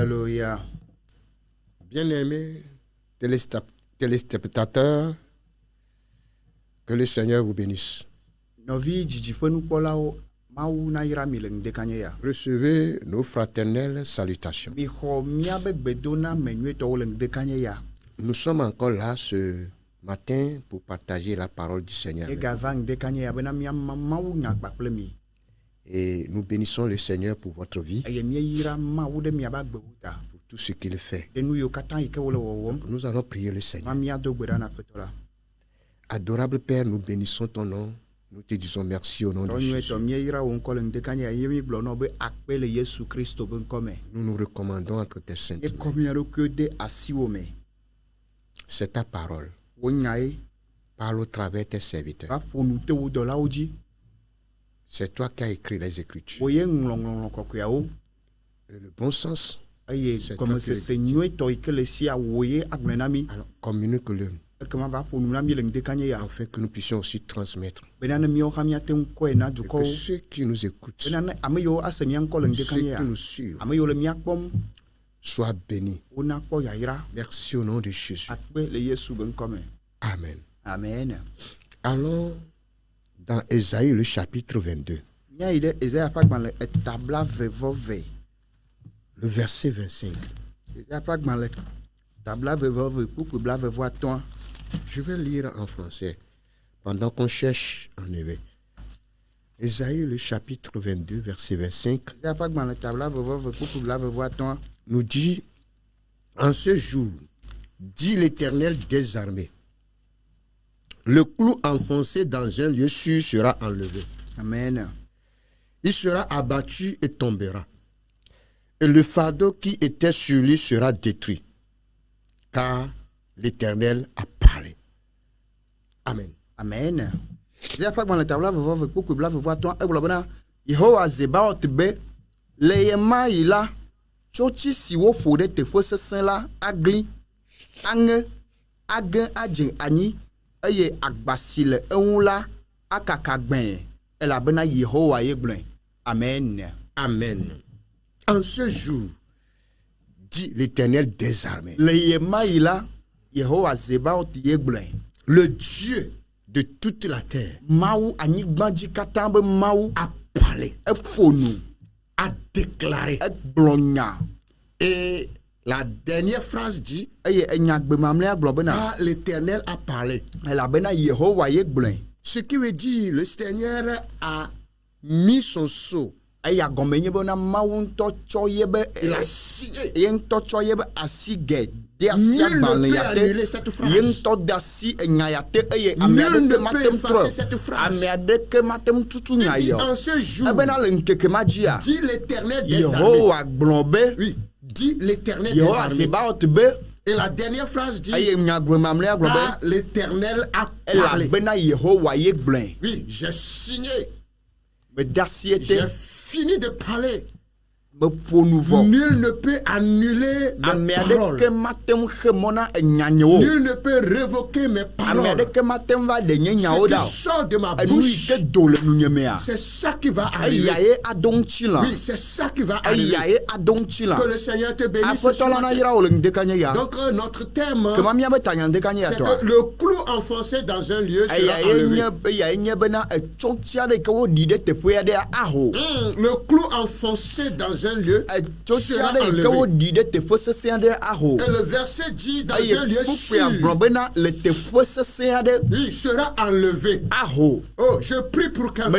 Alléluia. Bien-aimés téléspectateurs, que le Seigneur vous bénisse. Recevez nos fraternelles salutations. Nous sommes encore là ce matin pour partager la parole du Seigneur. Et nous bénissons le Seigneur pour votre vie, pour tout ce qu'il fait. Nous allons prier le Seigneur. Adorable Père, nous bénissons ton nom. Nous te disons merci au nom de Jésus. Nous nous recommandons entre tes saintes mains. C'est ta parole. Parle au travers tes serviteurs. C'est toi qui as écrit les Écritures. Et le bon sens, c'est toi qui alors, communique-le. Afin que nous puissions aussi transmettre. Et que ceux qui nous écoutent, ceux qui nous suivent, soient bénis. Merci au nom de Jésus. Amen. Amen. Allons dans Ésaïe le chapitre 22. Le verset 25. Je vais lire en français pendant qu'on cherche en évêque. Ésaïe le chapitre 22 verset 25 nous dit: en ce jour, dit l'Éternel des armées, le clou enfoncé dans un lieu sûr sera enlevé. Amen. Il sera abattu et tombera. Et le fardeau qui était sur lui sera détruit. Car l'Éternel a parlé. Amen. Amen. Amen. Amen. En ce jour, dit l'Éternel des armées, le Dieu de toute la terre a parlé, a déclaré. Et la dernière phrase dit: ah, l'Éternel a parlé. Ce qui veut dire le Seigneur a mis son sceau. Il a signé. Nul ne peut annuler cette phrase. Nul ne peut effacer cette phrase. Il dit: en ce jour, dit l'Éternel des armées. Oui, dit l'Éternel des armées. Et la dernière phrase dit: ah, l'Éternel a parlé. Oui, j'ai signé. J'ai fini de parler. Nul ne peut annuler mes paroles. Nul ne peut révoquer mes paroles. Ce qui sort de ma bouche, c'est ça qui va arriver. Oui, c'est ça qui va arriver. Que le Seigneur te bénisse ce matin. Donc notre thème, c'est que le clou enfoncé dans un lieu sera enlevé. Le clou enfoncé dans un lieu sera enlevé. Et le verset dit: dans un lieu sûr, il sera enlevé. Oh, je prie pour quelqu'un que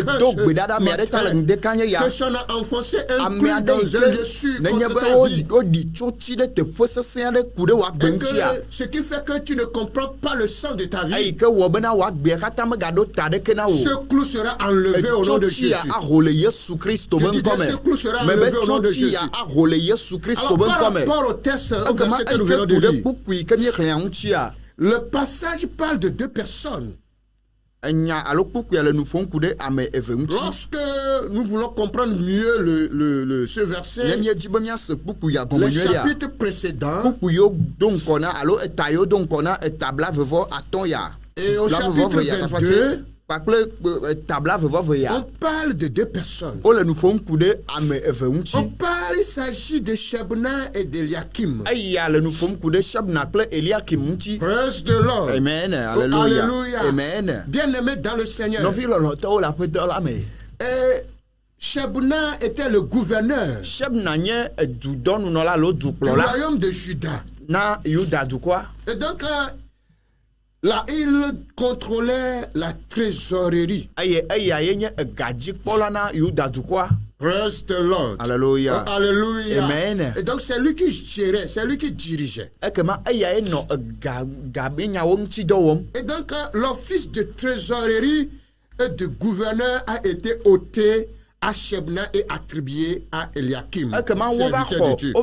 si on a enfoncé un clou dans un lieu sûr contre ta vie, et que ce qui fait que tu ne comprends pas le sens de ta vie, ce clou sera enlevé au nom de Jésus. Je dis que ce clou sera enlevé au nom de Jésus. Alors, par rapport au texte, au verset que nous venons de lire, le passage parle de deux personnes. Lorsque nous voulons comprendre mieux ce verset, le chapitre précédent et au chapitre 22, On parle de deux personnes. On parle, il s'agit de Shebna et d'Eliakim. Praise the Lord. Amen. Alléluia. Amen. Bien-aimé dans le Seigneur. Et Shebna était le gouverneur du royaume de Juda. Et donc, là, il contrôlait la trésorerie. Praise the Lord. Alléluia. Oh, alléluia. Amen. Et donc, c'est lui qui gérait, c'est lui qui dirigeait. Et donc, l'office de trésorerie et de gouverneur a été ôté à Shebna et attribué à Eliakim. Serviteur de Dieu.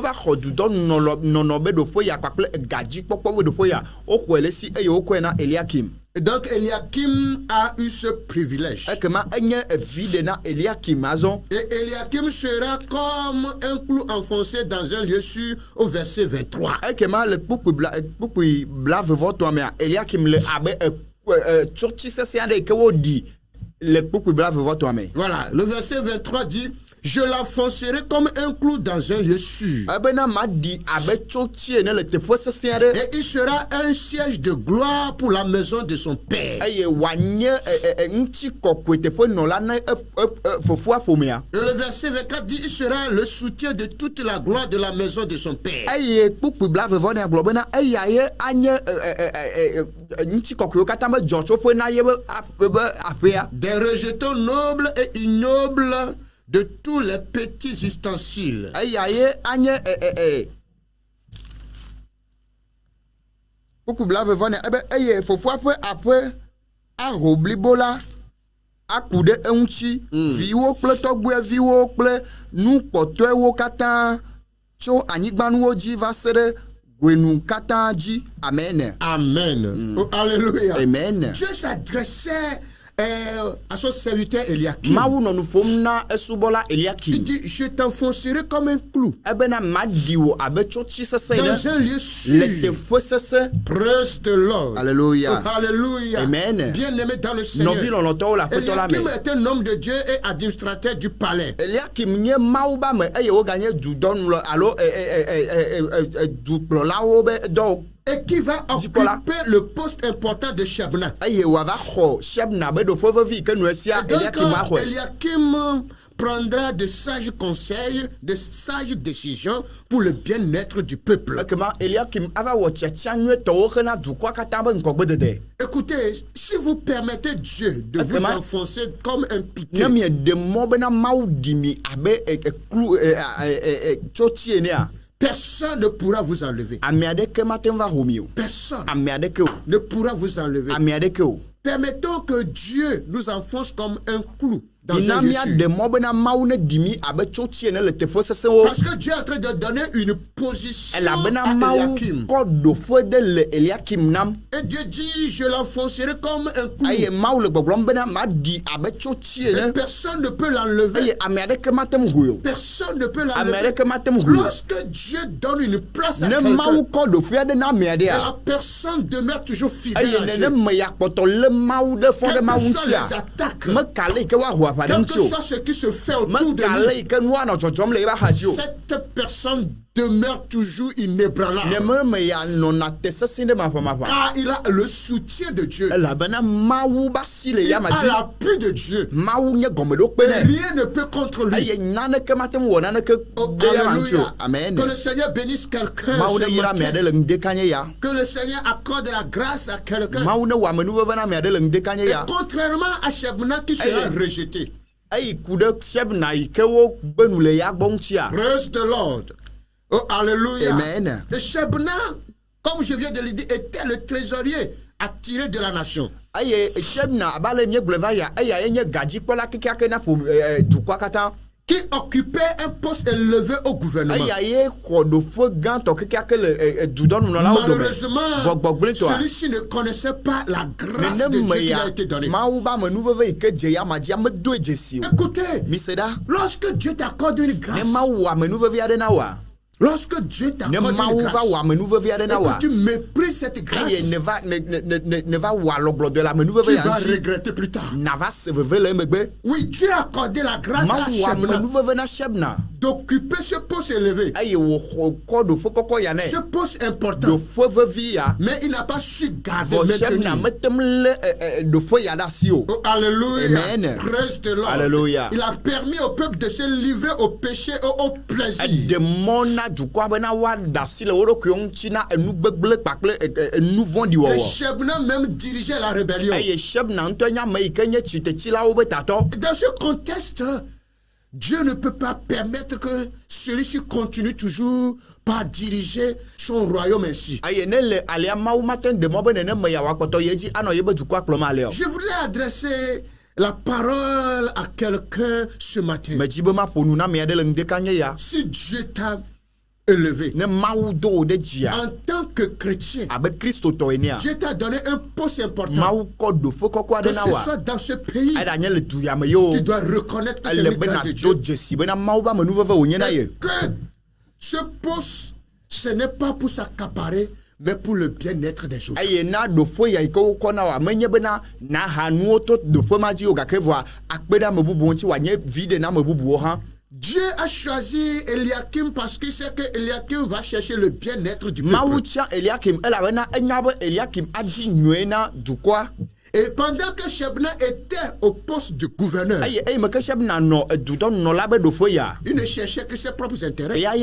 Et donc Eliakim a eu ce privilège. Et Eliakim sera comme un clou enfoncé dans un lieu sûr au verset 23. Voilà, le verset 23 dit: je l'enfoncerai comme un clou dans un lieu sûr. Et il sera un siège de gloire pour la maison de son père. Et le verset 24 dit: il sera le soutien de toute la gloire de la maison de son père. Des rejetons nobles et ignobles de tous les petits ustensiles. Amen. Amen. Oh, alléluia. Amen. Dieu s'adressait à son serviteur Eliakim. Il dit: je t'enfoncerai comme un clou dans un lieu sûr. Praise the Lord. Alléluia. Oh, alléluia. Amen. Bien-aimé dans le Seigneur. Eliakim est un homme de Dieu et administrateur du palais. Et qui va occuper le poste important de Shebna. Et donc, Eliakim prendra de sages conseils, de sages décisions pour le bien-être du peuple. Écoutez, si vous permettez Dieu de vous enfoncer comme un piquet, personne ne pourra vous enlever. Personne ne pourra vous enlever. Permettons que Dieu nous enfonce comme un clou dans un lieu sûr. Parce que Dieu est en train de donner une position à Eliakim. Et Dieu dit: je l'enfoncerai comme un clou. Et personne ne peut l'enlever. Personne ne peut l'enlever. Lorsque Dieu donne une place à quelqu'un, et la personne demeure toujours fidèle à Dieu. Quelles que soient les attaques, quel que soit ce qui se fait autour de nous, cette personne demeure toujours inébranlable. Car il a le soutien de Dieu. Il a l'appui de Dieu. Rien ne peut contre lui. Oh, alléluia. Amen. Que le Seigneur bénisse quelqu'un. Que le Seigneur accorde la grâce à quelqu'un. Et contrairement à Shebna qui sera rejeté. Praise the Lord. Oh, alléluia. Amen. Et Shebna, comme je viens de le dire, était le trésorier attiré de la nation. Qui occupait un poste élevé au gouvernement. Malheureusement, celui-ci ne connaissait pas la grâce de Dieu qui a été donnée. Écoutez, lorsque Dieu t'accorde une grâce, Lorsque Dieu t'accorde une grâce et que tu méprises cette grâce, tu vas regretter plus tard. Oui, Dieu a accordé la grâce à Shebna d'occuper ce poste élevé, ce poste important, mais il n'a pas su garder, maintenir. Oh, alléluia. Praise the Lord. Alléluia. Il a permis au peuple de se livrer au péché et au plaisir. Que Shebna même dirigeait la rébellion. Dans ce contexte, Dieu ne peut pas permettre que celui-ci continue toujours par diriger son royaume ainsi. Je voudrais adresser la parole à quelqu'un ce matin. Si Dieu t'a élevé en tant que chrétien, Dieu t'a donné un poste important. Que ce soit dans ce pays, tu dois reconnaître que c'est le grâce de Dieu. Et que ce poste, ce n'est pas pour s'accaparer, mais pour le bien-être des autres. Dieu a choisi Eliakim parce qu'il sait que Eliakim va chercher le bien-être du peuple. Et pendant que Shebna était au poste de gouverneur, il ne cherchait que ses propres intérêts. À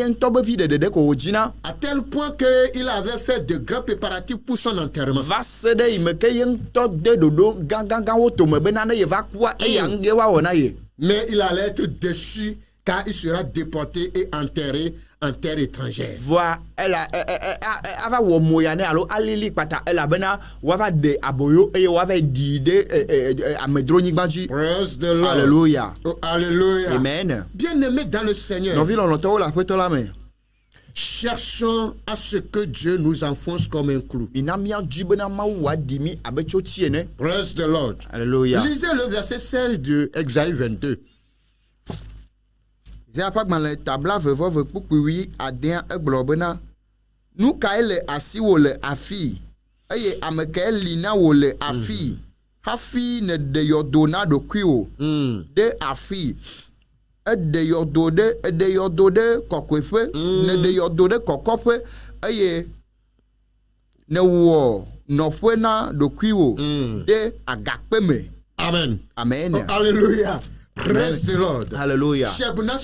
tel point qu'il avait fait de grands préparatifs pour son enterrement. Mais il allait être déçu car il sera déporté et enterré en terre étrangère. Praise the Lord. Alléluia. Oh, alléluia. Amen. Bien-aimés dans le Seigneur, cherchons à ce que Dieu nous enfonce comme un clou. Praise the Lord. Alléluia. Lisez le verset 16 de Exaïe 22. Nous kaele asi wole afi eye ameke lina wole afi hafi ne de yodona do kwiwo de afi de yodode kokwefe ne de yodode kokofe eye ne wo nofwe na do kwiwo de agakpeme. Amen. Amen. Oh, alléluia. Praise the Lord. Alléluia. Shebna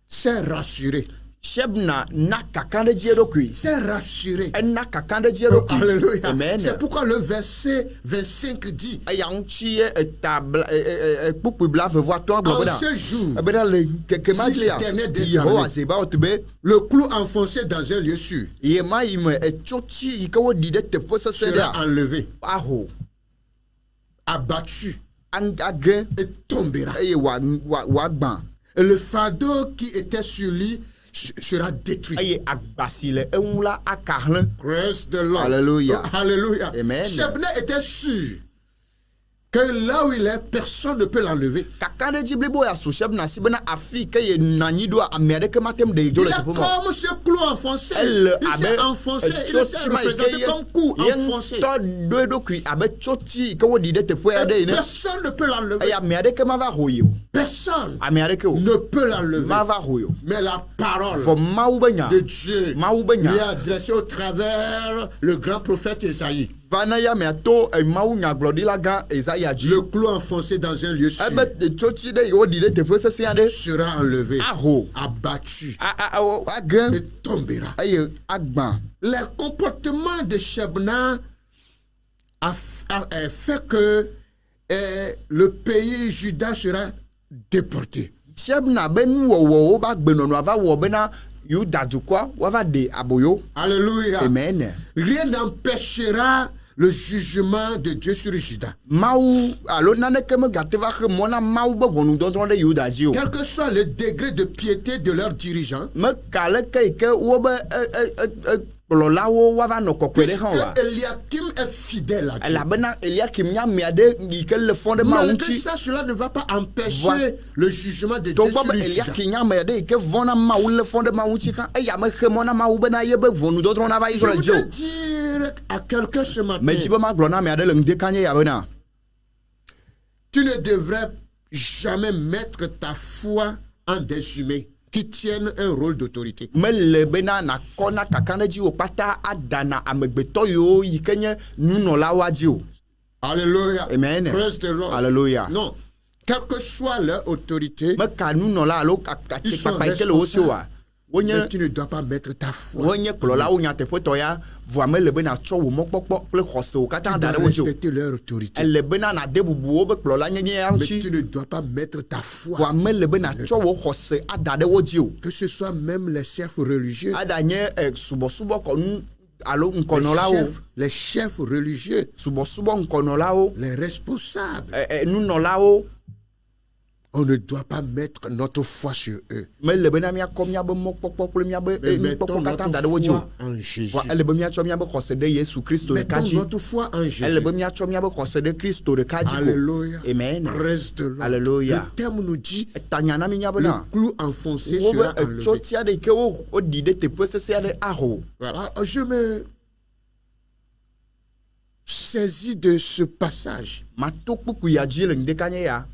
s'est rassuré. Shebna na kakande diero kui. C'est rassuré. Na kakande diero kui. Alléluia. Amen. C'est pourquoi le verset 25 dit en ce jour, si l'Éternel descendait, le clou enfoncé dans un lieu sûr sera enlevé, abattu et tombera. Et le fardeau qui était sur lui sera détruit. Praise the Lord. Alléluia. Oh, alléluia. Amen. Shebna était sûr que là où il est, personne ne peut l'enlever. Il a comme ce clou enfoncé. Il s'est enfoncé. Il s'est représenté comme clou enfoncé. Et personne ne peut l'enlever. Personne ne peut l'enlever. Mais la parole de Dieu lui est adressée au travers le grand prophète Esaïe. Le clou enfoncé dans un lieu sûr sera enlevé, abattu et tombera. Le comportement de Shebna a fait que le pays Juda sera déporté. Alléluia. Amen. Rien n'empêchera le jugement de Dieu sur Juda. Quel que soit le degré de piété de leurs dirigeants, Puisque Eliakim est fidèle à Dieu. Malgré ça, cela ne va pas empêcher le jugement de Dieu sur Juda. Je voudrais dire à quelqu'un ce matin, tu ne devrais jamais mettre ta foi en des humains qui tiennent un rôle d'autorité. Alléluia. Amen. Praise the Lord. Alléluia. Non. Quelle que soit leur autorité, ils sont responsables. Mais tu ne dois pas mettre ta foi. Tu dois respecter leur autorité. Mais tu ne dois pas mettre ta foi. Que ce soit même les chefs religieux. Les chefs religieux. Les responsables. On ne doit pas mettre notre foi sur eux. Mais mettons notre foi en Jésus. Mettons notre foi en Jésus. Alléluia. Amen. Praise the Lord. Alléluia. Le terme nous dit, le clou enfoncé sera enlevé. Voilà, je me saisis de ce passage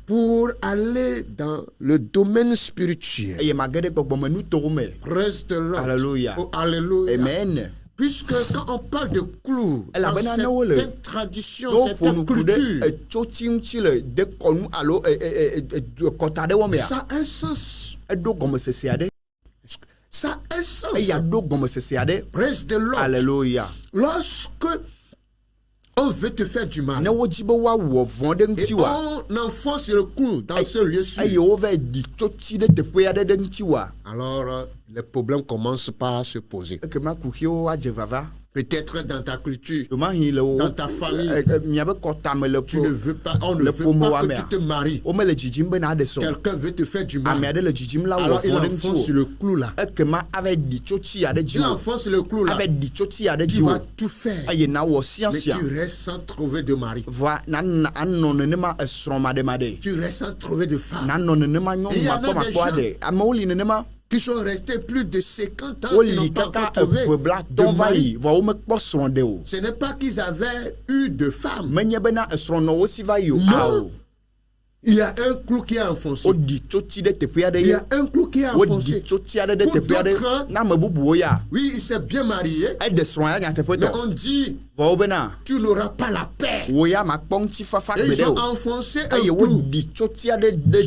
pour aller dans le domaine spirituel. Praise the Lord. Alléluia. Oh, alléluia. Amen. Puisque quand on parle de clous, dans certaines traditions, certaines cultures, ça a un sens. Ça a un sens. Praise the Lord. Alléluia. Lorsque on veut te faire du mal, et on enfonce le clou dans ce lieu sûr, alors les problèmes commencent par se poser. Peut-être dans ta culture, dans ta famille, tu ne veux pas, on ne veut pas que tu te maries. Quelqu'un veut te faire du mal. Alors il enfonce le clou là. Il enfonce le clou là. Tu vas tout faire. Mais tu restes sans trouver de mari. Tu restes sans trouver de femme. Il y en a des gens qui sont restés plus de 50 ans qui n'ont pas encore trouvé de mari. Ce n'est pas qu'ils avaient eu de femme. Non. Il y a un clou qui est enfoncé. Il y a un clou qui est enfoncé. Pour d'autres, oui, il s'est bien marié. Mais on dit, tu n'auras pas la paix. Et ils ont enfoncé un clou. Ce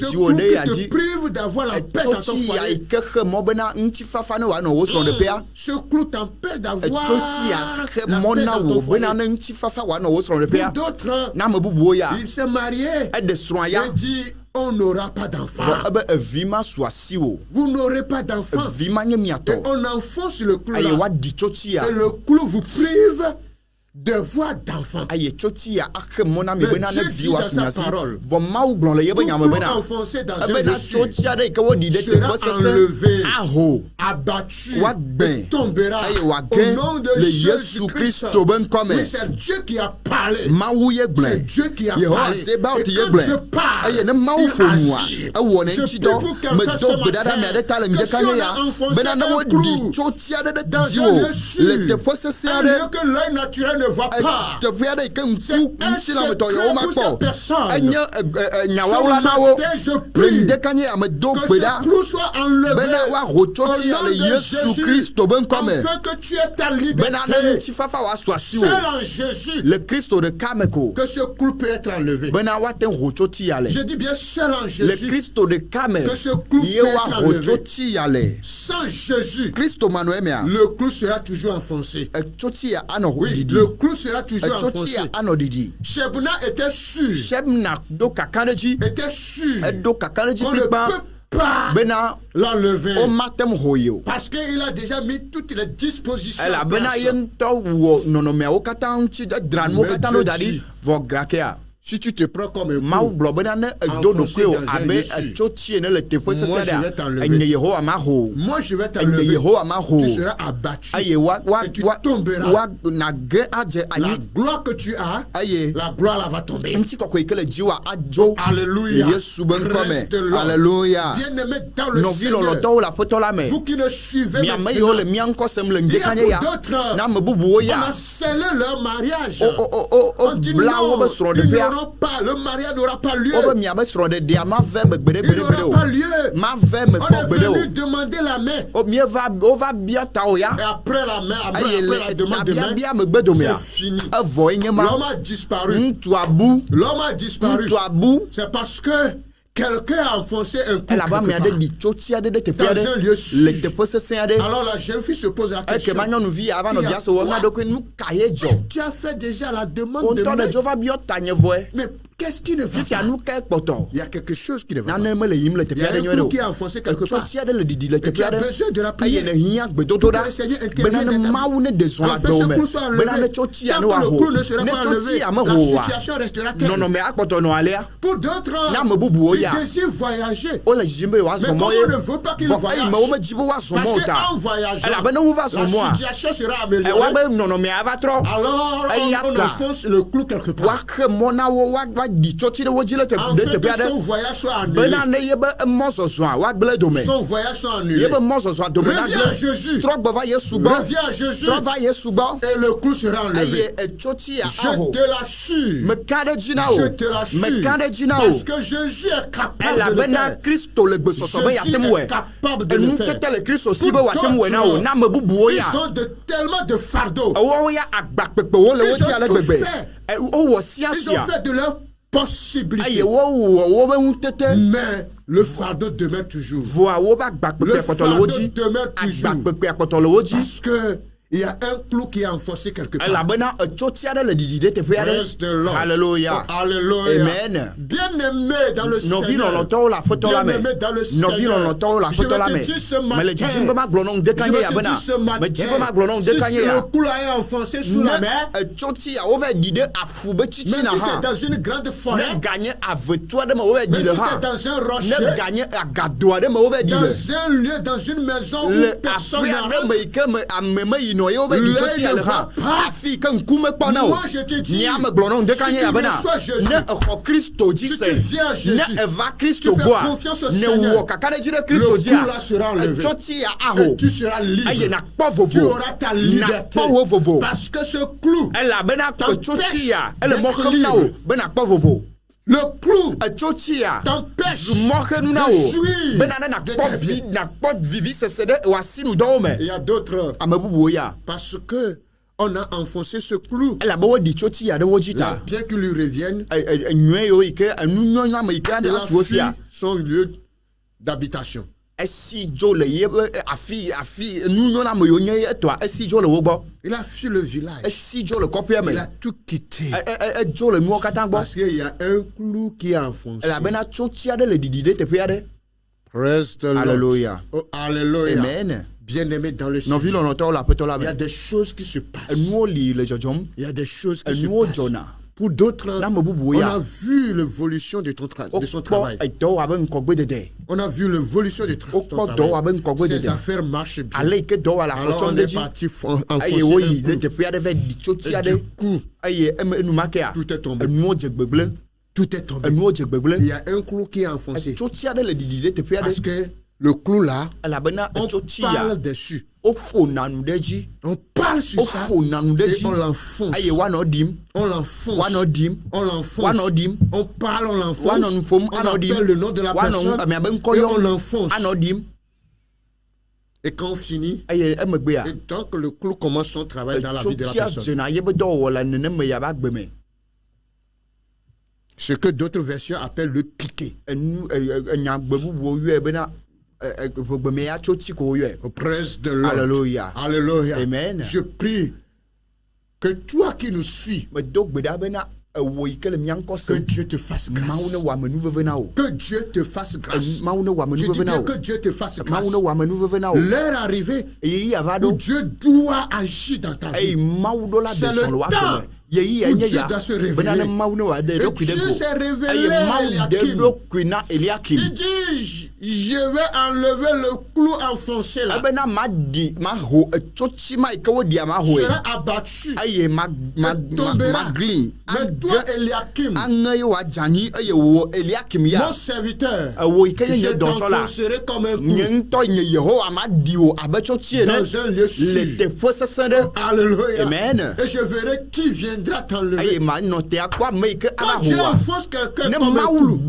clou qui te prive d'avoir la paix dans ton foyer. Ce clou t'empêche d'avoir la paix dans ton foyer. Pour d'autres, il s'est marié. Il dit, on n'aura pas d'enfant. Vous n'aurez pas d'enfant. Et on enfonce le clou là. Et le clou vous prive de voir d'enfants. Mais Dieu dit dans sa parole, tout clou enfoncé dans un dessus sera enlevé, abattu, et tombera au nom de Jésus-Christ. Oui, c'est Dieu qui a parlé. C'est Dieu qui a parlé. Et quand je parle, il agit. Je prie pour quelqu'un ce matin que si on a enfoncé un clou dans un dessus, un lieu que l'œil naturel ne voit pas, c'est un secret pour cette personne. Ce matin, je prie que ce clou soit enlevé au nom de Jésus, afin que tu aies ta liberté. Seul en Jésus, que ce clou peut être enlevé. Je dis bien seul en Jésus, que ce clou peut être enlevé. Sans Jésus, le clou sera toujours enfoncé. Oui, le clou sera toujours enfoncé. Shebna était sûr. Était sûr qu'on ne peut pas l'enlever. Parce qu'il a déjà mis toutes les dispositions en place. Mais Dieu dit, Si tu te prends comme un coup, enfoncé dans un dessus, moi je vais t'enlever. Tu seras abattu et tu tomberas. La gloire que tu as, la gloire là va tomber. Alléluia. Reste là. Alléluia. Bien-aimé dans le Seigneur, vous qui ne suivez maintenant, il y a pour d'autres, on a scellé leur mariage. On dit non, ils n'auront pas, le mariage n'aura pas lieu. Il n'aura pas lieu. On est venu demander la main. Et après la main, après la demande de main, c'est fini. L'homme a disparu. L'homme a disparu. C'est parce que quelqu'un a enfoncé un coup dans un lieu sûr. Alors la jeune fille se pose la question. Tu as fait déjà la demande de main. Mais qu'est-ce qui ne va pas? Il y a quelque chose qui ne va pas. Il y a un coup qui a enfoncé quelque part. Et tu as besoin de la prière. Pour que le Seigneur intervienne dans ta vie. En fait, ce coup soit enlevé. Tant que le coup ne sera pas enlevé, la situation restera telle. Pour d'autres, ils désirent voyager. Mais comme on ne veut pas qu'ils voyagent, parce qu'en voyageant, la situation sera améliorée. Alors, on enfonce le clou quelque part. En fait, son voyage soit annulé. Son voyage soit annulé. Reviens à Jésus. Reviens à Jésus. Et le clou sera enlevé. Je te l'assure. Je te l'assure. Parce que Jésus est capable de le faire. Jésus est capable de le faire. Ils ont tellement de fardeaux. Ils ont tout fait. Ils ont fait de leur possibilité. Mais le fardeau demeure toujours. Le fardeau demeure toujours. Parce que il y a un clou qui est enfoncé quelque part. Reste là. Alléluia. Alléluia. Amen. Bien-aimé dans le Seigneur. Bien-aimé dans le Seigneur. Je vais te dire ce matin. Si le clou là est enfoncé sous la mer, même si c'est dans une grande forêt, même si c'est dans un rocher, dans un lieu, dans une maison où personne n'arrête, l'œil ne voit pas. Moi je te dis, si tu reçois Jésus, si tu viens à Jésus, tu fais confiance au Seigneur, le clou là sera enlevé et tu seras libre. Tu auras ta liberté parce que ce clou t'empêche d'être libre. Le clou t'empêche de jouir de ta vie. Il y a d'autres, parce que on a enfoncé ce clou. Là, bien qu'il lui revienne, il a fui son lieu d'habitation. Il a fui le village. Il a tout quitté. Parce qu'il y a un clou qui est enfoncé. Praise the Lord. Alléluia. Oh, alléluia. Amen. Bien-aimé dans le Seigneur. Il y a des choses qui se passent. Il y a des choses qui se passent. Pour d'autres, on a vu l'évolution de son travail. On a vu l'évolution de son travail. Ses affaires marchent bien. Alors on est parti enfoncer un coup. Et du coup, tout est tombé. Tout est tombé. Il y a un clou qui est enfoncé. Parce que le clou là, on parle dessus. On parle sur ça et on l'enfonce. On l'enfonce. On l'enfonce. On parle, on l'enfonce. On appelle le nom de la personne et on l'enfonce. Et quand on finit, et tant que le clou commence son travail dans la vie de la personne. Ce que d'autres versions appellent le piqué. Praise the Lord. Alléluia. Alléluia. Amen. Je prie que toi qui nous suis, que Dieu te fasse grâce. Que Dieu te fasse grâce. Je dis bien que Dieu te fasse grâce. L'heure arrivée où Dieu doit agir dans ta vie. C'est le temps Dieu doit se révéler. Et Dieu s'est révélé à Eliakim. Il dit, je vais enlever le clou enfoncé là. Sera abattu. Tombera. Mais toi, Eliakim, mon serviteur, je t'enfoncerai comme un clou dans un lieu sûr. Alléluia. Amen. Et je verrai qui viendra t'enlever. Quand Dieu enfonce quelqu'un comme un clou,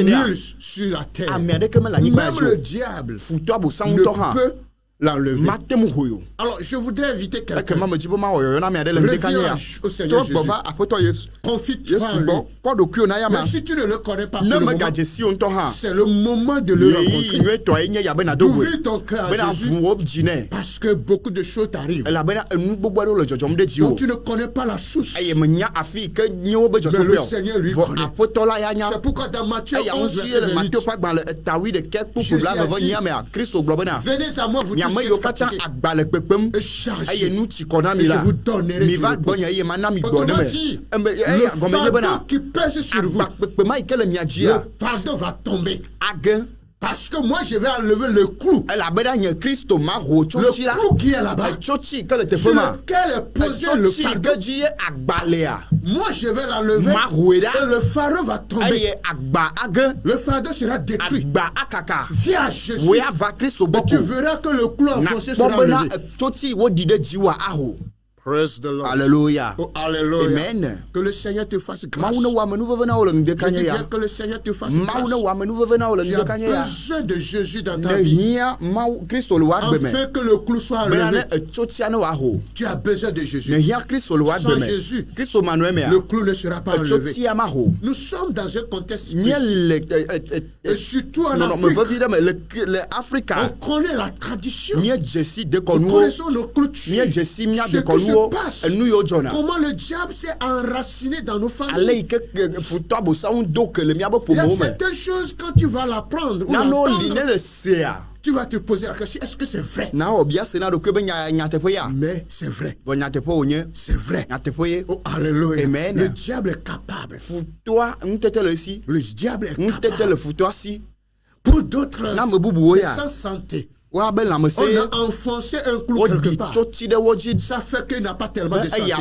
nul sur la terre, même le diable, ne peut l'enlever. Alors, je voudrais inviter quelqu'un. Reviens au Seigneur Jésus. Confie-toi en lui. Mais si tu ne le connais pas, c'est le moment de le rencontrer. Ouvre ton cœur à Jésus. Parce que beaucoup de choses t'arrivent. Donc tu ne connais pas la source. Mais le Seigneur lui connaît. C'est pourquoi dans Matthieu 11, verset 28, venez à moi, vous tous qui êtes fatigués et chargés, et je vous donnerai du repos. Autrement dit, le fardeau qui pèse sur vous, le fardeau va tomber. Parce que moi je vais enlever le clou. Le clou qui est là-bas, sur lequel est posé le fardeau. Moi je vais l'enlever et le fardeau va tomber. Le fardeau sera détruit. Viens à Jésus et tu verras que le clou enfoncé sera enlevé. Praise the Lord. Alléluia. Oh, alléluia. Amen. Que le Seigneur te fasse grâce. Je dis bien que le Seigneur te fasse grâce. Tu as besoin de Jésus dans ta vie. Afin que le clou soit enlevé. Tu as besoin de Jésus. Sans Jésus, le clou ne sera pas enlevé. Nous sommes dans un contexte spécial. Et surtout en Afrique, on connaît la tradition. Nous connaissons nos clôtures. Ce qui se passe, comment le diable s'est enraciné dans nos familles. Il y a certaines choses, quand tu vas l'apprendre ou l'entendre, tu vas te poser la question, est-ce que c'est vrai? Mais c'est vrai. C'est vrai. Oh, alléluia. Amen. Le diable est capable. Le diable est capable. Pour d'autres, c'est sans santé. On a enfoncé un clou quelque part. Ça fait qu'il n'a pas tellement de santé. Il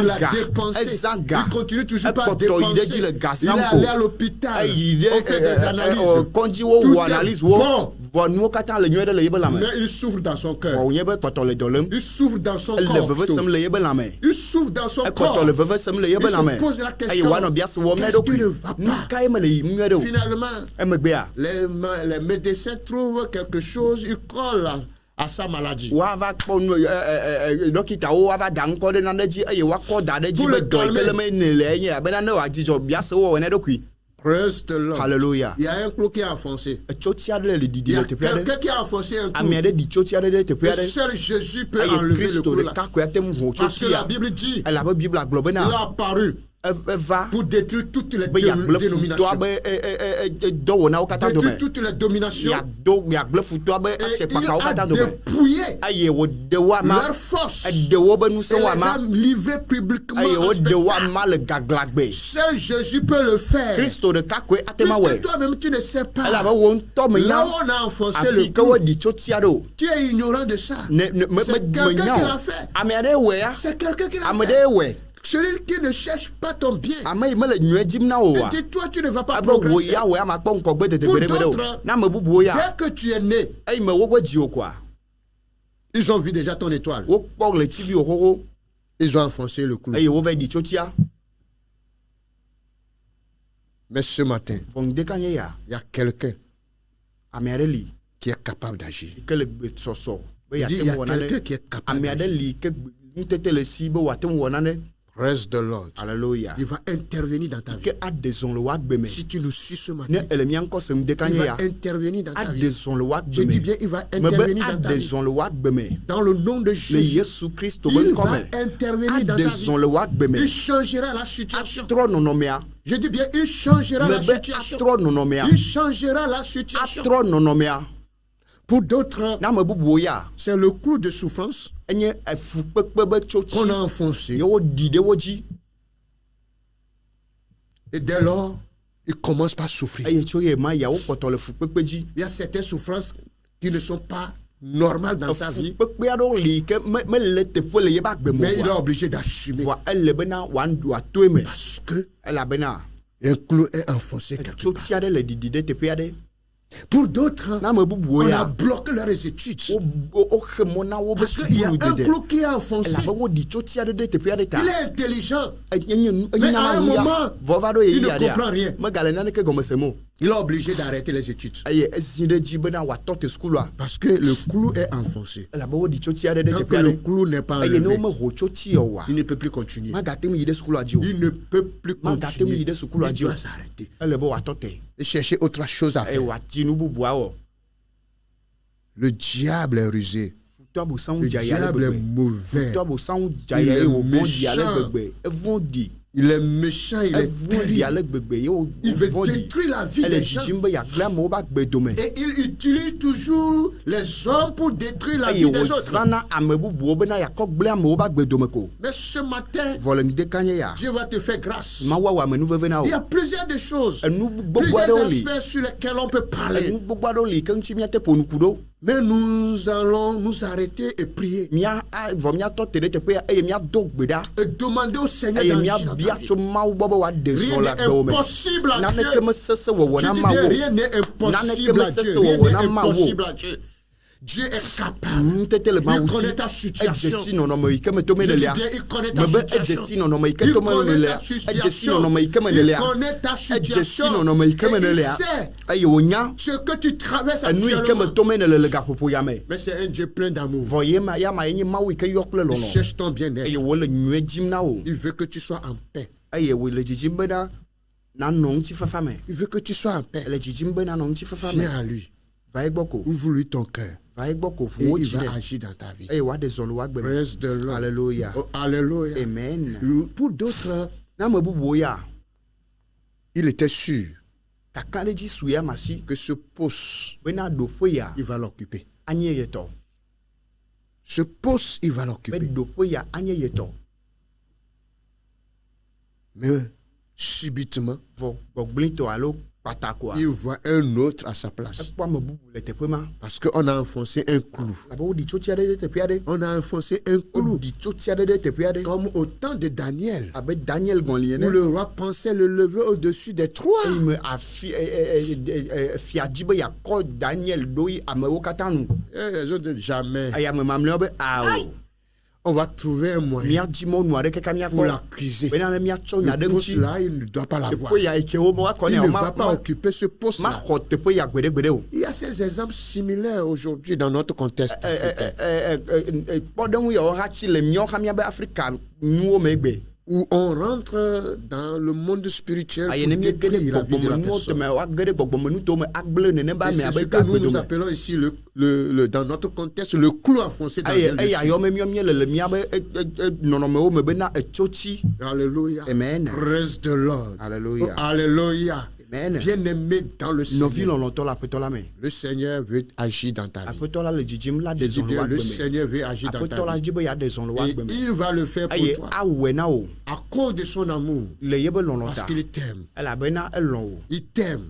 a dépensé. Il continue toujours pas à dépenser. Il est allé à l'hôpital. On fait des analyses. Tout est bon. Mais il souffre dans son cœur. Il souffre dans son corps. Il souffre dans son corps. Il se pose la question, qu'est-ce qui ne va pas? Finalement, les médecins trouvent quelque chose, ils collent à sa maladie. Pour le calmer. Praise the Lord. Hallelujah. Il y a un clou qui est enfoncé. Il y a quelqu'un qui a enfoncé un clou. Et seul Jésus peut enlever le clou là. Parce que la Bible dit, il a apparu pour détruire toutes les dénominations. Détruire toutes les dominations. Et il a dépouillé leur force. Et les a livrés publiquement en spectacle. Seul Jésus peut le faire. Puisque toi-même tu ne sais pas. Là où on a enfoncé le clou, tu es ignorant de ça. C'est quelqu'un qui l'a fait. C'est quelqu'un qui l'a fait. Celui qui ne cherche pas ton bien. Et dis-toi, tu ne vas pas progresser. Pour d'autres, dès que tu es né, ils ont vu déjà ton étoile. Ils ont enfoncé le clou. Mais ce matin, il y a quelqu'un qui est capable d'agir. Il y a quelqu'un qui est capable d'agir. Praise the Lord. Alléluia. Il va intervenir dans ta vie. Si tu nous suis ce matin, il va intervenir dans ta vie. Je dis bien, il va intervenir dans ta vie. Dans le nom de Jésus, il va intervenir dans ta vie. Il changera la situation. Je dis bien, il changera la situation. Il changera la situation. Pour d'autres, c'est le clou de souffrance qu'on a enfoncé. Et dès lors, il commence par souffrir. Il y a certaines souffrances qui ne sont pas normales dans sa vie. Mais il est obligé d'assumer. Parce que un clou est enfoncé quelque part. Pour d'autres, on a bloqué leurs études. Parce qu'il y a un clou qui est enfoncé. Il est intelligent. Mais à un moment, il ne comprend rien. Il est obligé d'arrêter les études. Parce que le clou est enfoncé. Tant que le clou n'est pas enlevé, il ne peut plus continuer. Il ne peut plus continuer. Il doit s'arrêter. Et chercher autre chose à faire. Le diable est rusé. Le diable est mauvais. Il est méchant. Il est méchant, il est terrible. Il veut détruire la vie des gens. Et il utilise toujours les hommes pour détruire la vie des autres. Mais ce matin, Dieu va te faire grâce. Il y a plusieurs de choses, plusieurs aspects sur lesquels on peut parler. Mais nous allons nous arrêter et prier. Et demander au Seigneur d'agir. Rien n'est impossible à Dieu. Je dis bien, rien n'est impossible à Dieu. Rien n'est impossible à Dieu. Dieu est capable. Il connaît ta situation. Je dis bien, il connaît ta situation. Il connaît ta situation. Il connaît ta situation. Et il sait ce que tu traverses actuellement. Mais c'est un Dieu plein d'amour. Il cherche ton bien-être. Il veut que tu sois en paix. Il veut que tu sois en paix. Viens à lui. Ouvre-lui ton cœur. Et il va agir dans ta vie. Praise the Lord. Alléluia. Oh, alléluia. Amen. Pour d'autres, il était sûr que ce poste, il va l'occuper. Ce poste, il va l'occuper. Mais subitement, il voit un autre à sa place. Parce qu'on a enfoncé un clou. On a enfoncé un clou. Comme au temps de Daniel. Où le roi pensait le lever au-dessus des trois. Les autres disent jamais. On va trouver un moyen pour l'accuser. Le poste là, il ne doit pas l'avoir. Il ne va pas occuper ce poste là. Il y a ces exemples similaires aujourd'hui dans notre contexte africain. Où on rentre dans le monde spirituel pour détruire la vie de la personne. Et c'est ce que nous appelons ici, dans notre contexte, le clou enfoncé dans le dessus. Alléluia. Amen. Praise the Lord. Alléluia. Oh, alléluia. Amen. Bien-aimé dans le Seigneur. Le Seigneur veut agir dans ta vie. Le Seigneur veut agir dans ta vie. Et il va le faire pour toi. À cause de son amour. Parce qu'il t'aime. Il t'aime.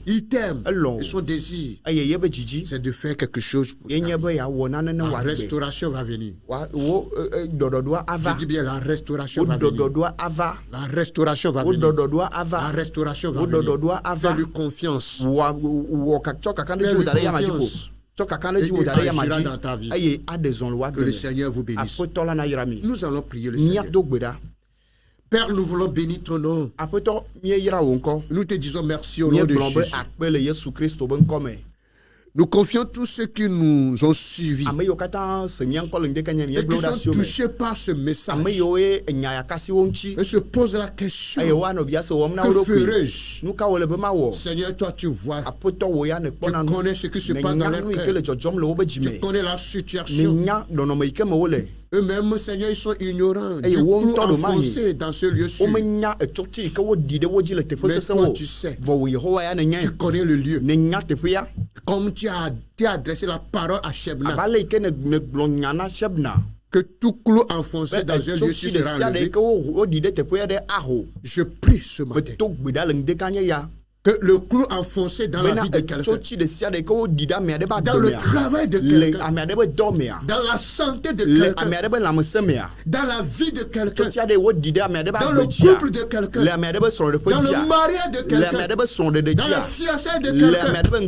Il t'aime. Et son désir, c'est de faire quelque chose pour toi. La restauration va venir. Je dis bien, la restauration va venir. La restauration va venir. La restauration va venir. Fais-lui confiance. Fais-lui confiance. Et agira dans ta vie. Que le Seigneur vous bénisse. Nous allons prier le Seigneur. Père, nous voulons bénir ton nom. Nous te disons merci au nom de Jésus. Nous confions tous ceux qui nous ont suivis et qui sont touchés par ce message et se posent la question: que ferai-je? Seigneur, toi tu vois, tu connais ce qui se passe dans leur cœur, tu connais la situation. Eux-mêmes, Seigneur, ils sont ignorants du clou enfoncé dans ce lieu sûr. Mais toi, tu sais. Tu connais le lieu. Tu Comme tu as adressé la parole à Shebna, que tout clou enfoncé dans un lieu sera enlevé. Je prie ce matin que le clou enfoncé dans la vie de quelqu'un, dans le travail de quelqu'un, dans la santé de quelqu'un, dans la vie de quelqu'un, dans le couple de quelqu'un, dans le mariage de quelqu'un, dans la fiançailles de quelqu'un, je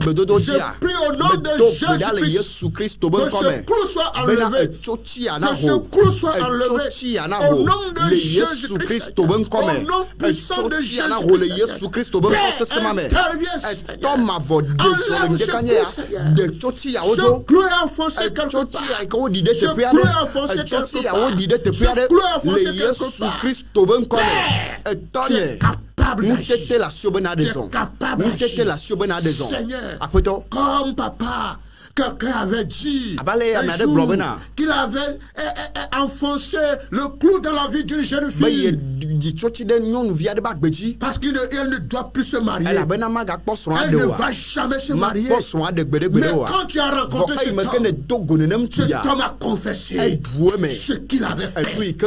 prie au nom de Jésus-Christ que ce clou soit enlevé, que ce clou soit enlevé au nom de Jésus-Christ, au nom puissant de Jésus-Christ. Interviens, ce clou est enfoncé quelque part. Ce clou est enfoncé quelque part. Ce clou est enfoncé quelque part. Tu es capable d'agir. Tu es capable d'agir. Seigneur, comme papa, quelqu'un avait dit qu'il avait enfoncé le clou dans la vie d'une jeune fille. Parce qu'elle ne doit plus se marier. Elle ne va jamais se marier. Mais quand tu as rencontré cet homme a confessé ce qu'il avait fait. Et tu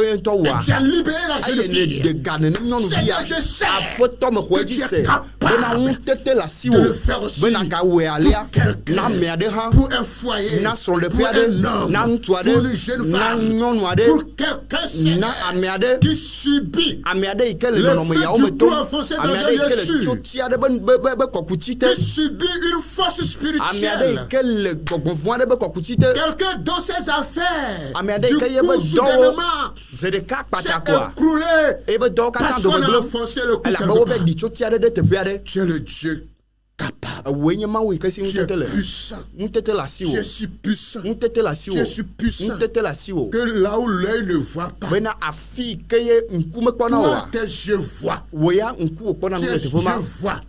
as libéré la jeune fille. Seigneur, je sais que tu es capable de le faire aussi pour quelqu'un, pour un foyer, pour un homme, pour une jeune femme, pour quelqu'un, Seigneur, qui subit le fait du clou enfoncé dans un lieu sûr, qui subit une force spirituelle, quelqu'un dans ses affaires, du coup, soudainement, s'est écroulé parce qu'on a enfoncé le clou quelque part. Tu es le Dieu capable. Tu es puissant. Tu es si puissant. Tu es si puissant que là où l'œil ne voit pas, toi, tes yeux voient. Tes yeux voient.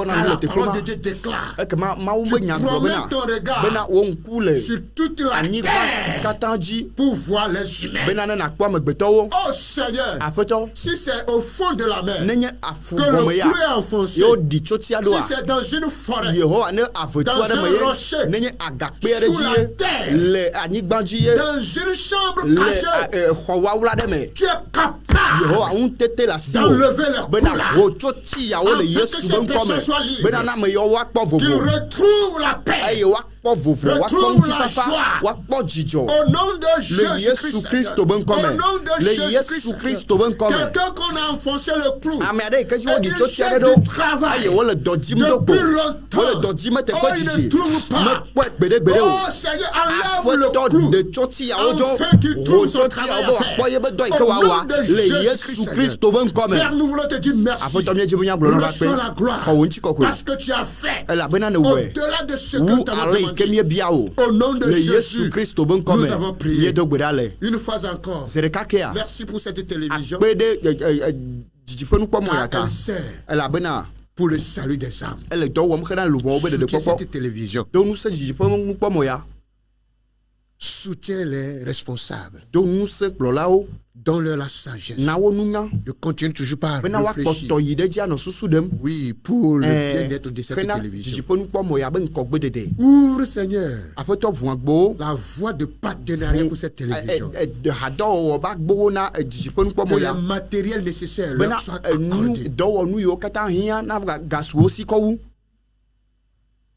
Car la parole de Dieu déclare, tu promènes ton regard sur toute la terre pour voir les humains. Oh Seigneur, si c'est au fond de la mer que le clou est enfoncé, si c'est dans une forêt, dans un rocher, sous la terre, dans une chambre cachée, tu es capable d'enlever leur clou là, afin que ces personnes soient libres, qu'ils retrouvent la paix, retrouve la joie. Au nom de Jésus-Christ. Au nom de Jésus-Christ. Quelqu'un qu'on a enfoncé le clou. Et du chef du travail. Depuis longtemps. Oh, il ne trouve pas. Oh, Seigneur, enlève le clou. Afin qu'il trouve son travail à faire. Au nom de Jésus-Christ. Père, nous voulons te dire merci. Reçois la gloire. Parce que tu as fait. Au-delà de ce que tu as demandé. Au nom de Jésus, nous avons prié. Une fois encore, merci pour cette télévision. Elle sert pour le salut des âmes. Soutiens cette télévision. Soutiens les responsables. Donne-leur la sagesse. Je continue toujours par réfléchir. Oui, pour le bien-être de cette télévision. Ouvre, Seigneur, la voie de partenariat pour cette télévision. Que le matériel nécessaire leur soit accordé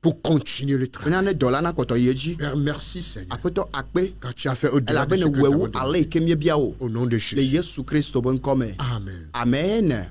pour continuer le travail. Père, merci Seigneur, car tu as fait au-delà de ce que tu as demandé. Au nom de Jésus. Amen. Amen.